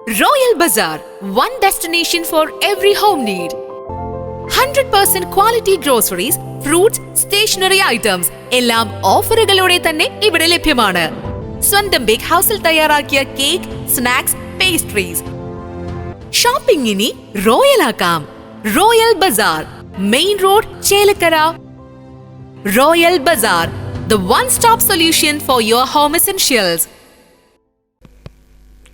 Royal Bazaar, one destination for every home need. 100% quality groceries, fruits, stationery items എല്ലാം ഓഫറുകളോടെ തന്നെ ഇവിടെ ലഭ്യമാണ്. സ്വന്തം ബേക്ക് ഹൗസിൽ തയ്യാറാക്കിയ കേക്ക്, സ്നാക്സ്, പേസ്ട്രീസ്. ഷോപ്പിംഗ് ഇനി റോയൽ ആക്കാം. Royal bazaar, main road, Chelakkara. Royal bazaar, the one-stop solution for your home essentials.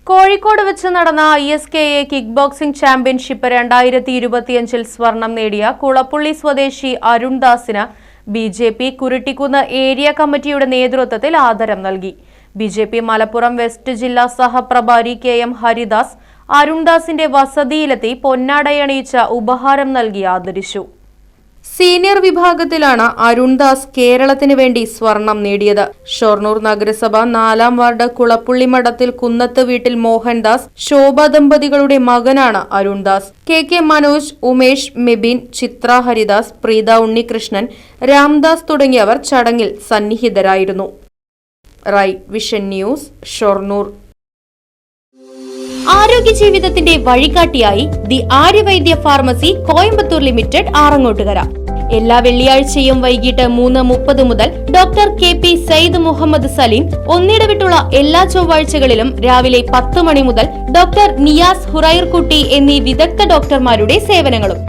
Kozhikode വെച്ച് നടന്ന ISKA കിക്ക് ബോക്സിംഗ് ചാമ്പ്യൻഷിപ്പ് 2025 സ്വർണം നേടിയ കുളപ്പുള്ളി സ്വദേശി അരുൺദാസിന് BJP കുരുട്ടിക്കുന്ന് ഏരിയ കമ്മിറ്റിയുടെ നേതൃത്വത്തിൽ ആദരം നൽകി. BJP മലപ്പുറം വെസ്റ്റ് ജില്ലാ സഹപ്രഭാരി KM ഹരിദാസ് അരുൺദാസിന്റെ വസതിയിലെത്തി പൊന്നാടയണിയിച്ച ഉപഹാരം നൽകി ആദരിച്ചു. സീനിയർ വിഭാഗത്തിലാണ് അരുൺദാസ് കേരളത്തിന് വേണ്ടി സ്വർണം നേടിയത്. ഷൊർണൂർ നഗരസഭ 4-ാം വാർഡ് കുളപ്പുള്ളി മഠത്തിൽ കുന്നത്ത് വീട്ടിൽ മോഹൻദാസ്, ശോഭ ദമ്പതികളുടെ മകനാണ് അരുൺദാസ്. KK മനോജ്, ഉമേഷ്, മെബിൻ, ചിത്ര ഹരിദാസ്, പ്രീത ഉണ്ണികൃഷ്ണൻ, രാംദാസ് തുടങ്ങിയവർ ചടങ്ങിൽ സന്നിഹിതരായിരുന്നു. Right vision news, Shoranur. ആരോഗ്യ ജീവിതത്തിന്റെ വഴികാട്ടിയായി the Aryavaidya pharmacy Coimbatore limited Arangottukara. എല്ലാ വെള്ളിയാഴ്ചയും വൈകിട്ട് 3:30 മുതൽ ഡോക്ടർ KP സയ്യിദ് മുഹമ്മദ് സലീം, ഒന്നിടവിട്ടുള്ള എല്ലാ ചൊവ്വാഴ്ചകളിലും രാവിലെ 10 മണി മുതൽ ഡോക്ടർ നിയാസ് ഹുറൈർകുട്ടി എന്നീ വിദഗ്ധ ഡോക്ടർമാരുടെ സേവനങ്ങളും.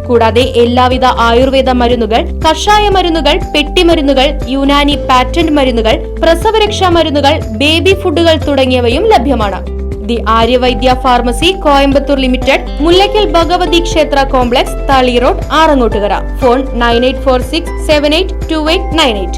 കൂടാതെ എല്ലാവിധ ആയുർവേദ മരുന്നുകൾ, കഷായ മരുന്നുകൾ, പെട്ടിമരുന്നുകൾ, യുനാനി പാറ്റന്റ് മരുന്നുകൾ, പ്രസവരക്ഷാ മരുന്നുകൾ, ബേബി ഫുഡുകൾ തുടങ്ങിയവയും ലഭ്യമാണ്. The Aryavaidya pharmacy Coimbatore limited, Mullackal Bhagavathi ക്ഷേത്ര കോംപ്ലക്സ്, താളി റോഡ്, ആറങ്ങോട്ടുകര. ഫോൺ 9846782898.